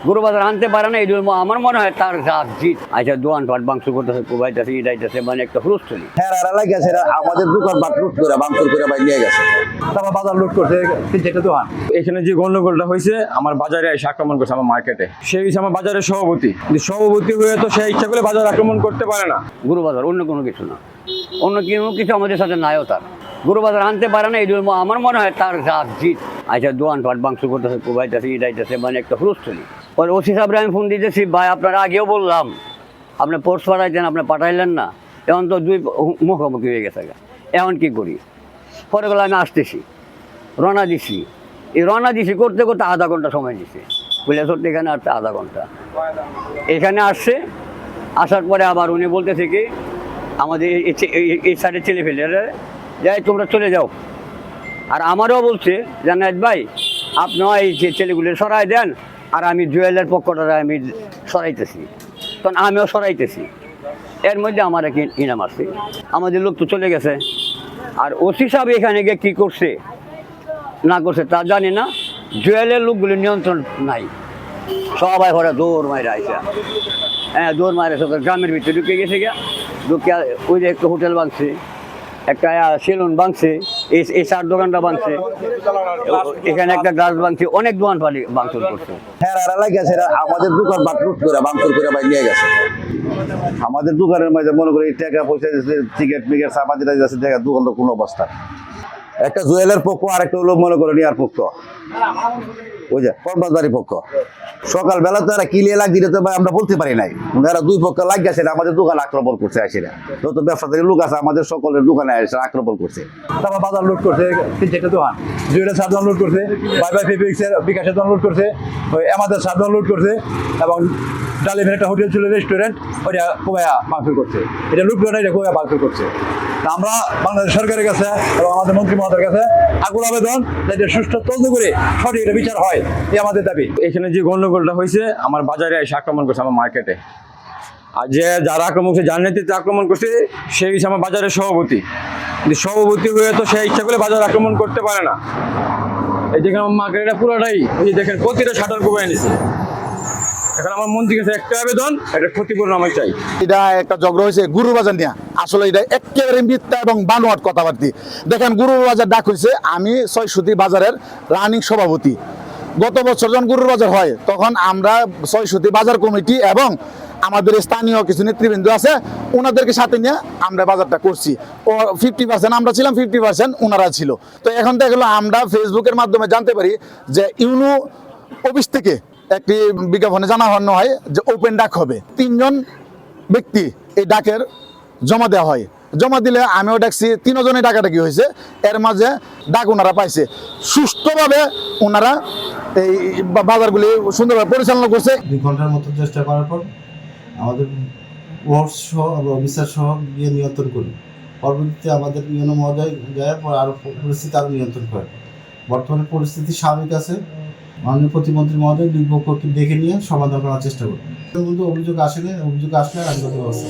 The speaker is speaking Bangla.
গরু বাজার আনতে পারে না, এই জন্য আমার মনে হয় তার জাত জিত। আচ্ছা দোয়ান পাট মাংস করতেছে, কোবাইতেছে, ইটাইতেছে, মানে একটা হুলস্থুলি। হ্যাঁ গেছে আমাদের দোকান বাট লুট করে বাংকুর করে ভাই নিয়ে গেছে, তারপর বাজার লুট করছে 3-4টা দোকান। এখানে যে গন্ডগোলটা হয়েছে, আমার বাজারে এসে আক্রমণ করছে আমার মার্কেটে। সে হচ্ছে আমার বাজারের সভাপতি, কিন্তু সভাপতি হয়ে তো সে ইচ্ছা করে বাজার আক্রমণ করতে পারে না। গরু বাজার অন্য কোনো কিছু না, অন্য কোনো কিছু আমাদের সাথে নাইও তার। গরু বাজার আনতে পারে না, এই জন্য আমার মনে হয় তার জাত জিত। আচ্ছা দোয়ান পাট মাংস করতেছে, কোবাইতেছে, ইটাইতেছে, মানে একটা হুলস্থুলি। পরে ওসি সাহেবরা আমি ফোন দিতেছি, ভাই আপনারা আগেও বললাম, আপনি পোর্স পাঠাইতেন, আপনি পাঠাইলেন না, এখন তো দুই মুখোমুখি হয়ে গেছে, এখন কি করি? পরে গেলে আমি আসতেছি, রওনা দিছি। এই রওনা দিছি করতে করতে আধা ঘন্টা সময় দিছে, বুঝলে এখানে আসতে আধা ঘন্টা। এখানে আসছে, আসার পরে আবার উনি বলতেছে কি আমাদের এই সাইডে ছেলে ফেলে যাই তোমরা চলে যাও। আর আমারও বলছে জানায়েত ভাই আপনারা এই যে ছেলেগুলো সরাই দেন, আর আমি জুয়েলের পক্ষটা আমি সরাইতেছি, তখন আমিও সরাইতেছি। এর মধ্যে আমার এক ইনাম আছে, আমাদের লোক তো চলে গেছে। আর ওসি সাহেব এখানে গিয়ে কী করছে না করছে তা জানি না, জুয়েলের লোকগুলি নিয়ন্ত্রণ নাই, সবাই ঘরে দৌড় মাইরে আইসা, হ্যাঁ দৌড় মাইরে সব গ্রামের ভিতরে ঢুকে গেছে গিয়া, ঢুকে ওই যে একটা হোটেল ভাঙছে, একটা সেলুন ভাঙছে, এই চার দোকানটা ভাঙছে, এখানে একটা গাছ ভাঙছে, অনেক দোকান পালি ভাঙচুর করছে। হ্যাঁ গেছে আমাদের দোকান বাট লুট করে বাংকুর করে ভাই নিয়ে গেছে। আমাদের দোকানের মধ্যে মনে করি টাকা পয়সা টিকিট মিকেট সামাজি যাচ্ছে, টাকা দোকানের কোনো অবস্থা। একটা জুয়েলের পক্ষ আর একটা হলো মনে করেন ইয়ার পক্ষ, ওই যে কর্মচারী পক্ষ। সকালবেলা তো এরা কিলিয়ে লাগ দিলে তো আমরা বলতে পারি নাই, এরা দুই পক্ষ লাগ গেছে, আমাদের দোকান আক্রমণ করছে আসিরা। যত ব্যবসাদারি লোক আছে আমাদের সকলের দোকানে এসে আক্রমণ করছে, তারপর বাজার লুট করছে 3-4টা দোকান, জুয়েলের সাধারণ লুট করছে, বাই ফেব্রিক্সের বিকাশের দোকান লুট করছে, ওই আমাদের সাধারণ লুট করছে, এবং ডালিমের একটা হোটেল ছিল, রেস্টুরেন্ট, ওইটা কোবাইয়া ভাঙচুর করছে। এটা লুট করে এটা কোবাইয়া ভাঙচুর করছে। আমরা বাংলাদেশ সরকারের কাছে এবং আমাদের মন্ত্রী মহোদয়ের কাছে আকুল আবেদন, যাতে সুষ্ঠু তদন্ত করে সঠিক বিচার হয়, এই আমাদের দাবি। এখানে যে গন্ডগোলটা হয়েছে, আমার বাজারে এসে আক্রমণ করছে আমার মার্কেটে। আর যে যারা আক্রমণ করছে, যার নেতৃত্বে আক্রমণ করছে, সে হচ্ছে আমার বাজারের সভাপতি, কিন্তু সভাপতি হয়ে তো সে ইচ্ছা করে বাজার আক্রমণ করতে পারে না। এই দেখেন আমার মার্কেটটা পুরোটাই, এই দেখেন প্রতিটা শাটার কোবাই নিছে। এখন আমার মন্ত্রীর কাছে একটা আবেদন, একটা ক্ষতিপূরণ আমি চাই। এটা একটা ঝগড়া হয়েছে গুরু বাজার নিয়ে, আসলে এটা একেবারে মিথ্যা এবং বানোয়াট কথাবার্তা। দেখেন গুরু বাজার ডাক হয়েছে, আমি ৬০০ বাজারের রানিং সভাপতি। গত বছর যখন গুরুর বাজার হয় তখন আমরা ৬০০ বাজার কমিটি এবং আমাদের স্থানীয় কিছু নেতৃবৃন্দ আছে, ওনাদেরকে সাথে নিয়ে আমরা বাজারটা করছি। ও 50% আমরা ছিলাম, 50% ওনারা ছিল। তো এখন দেখা গেলো আমরা ফেসবুকের মাধ্যমে জানতে পারি যে ইউনো অফিস থেকে একটি বিজ্ঞাপনে জানানো হয় যে ওপেন ডাক হবে, 3 জন ব্যক্তি এই ডাকের জমা দেওয়া হয়। জমা দিলে আমিও ডাকছি, 3 জনের ডাকাডাকি হয়েছে। এর মাঝে ডাক ওনারা পাইছে, সুষ্ঠুভাবে ওনারা এই বাজারগুলি সুন্দরভাবে পরিচালনা করছে। 2 ঘন্টার মতো চেষ্টা করার পর আমাদের ওয়ার্ড সহ অফিসার সহ গিয়ে নিয়ন্ত্রণ করি। পরবর্তীতে আমাদের ইউনো মহোদয় যাওয়ার পর আরও পরিস্থিতি আরও নিয়ন্ত্রণ করে। বর্তমানে পরিস্থিতি স্বাভাবিক আছে। মাননীয় প্রতিমন্ত্রী মহোদয় 2 পক্ষকে দেখে নিয়ে সমাধান করার চেষ্টা করি। কিন্তু অভিযোগ আসলে আইনগত ব্যবস্থা।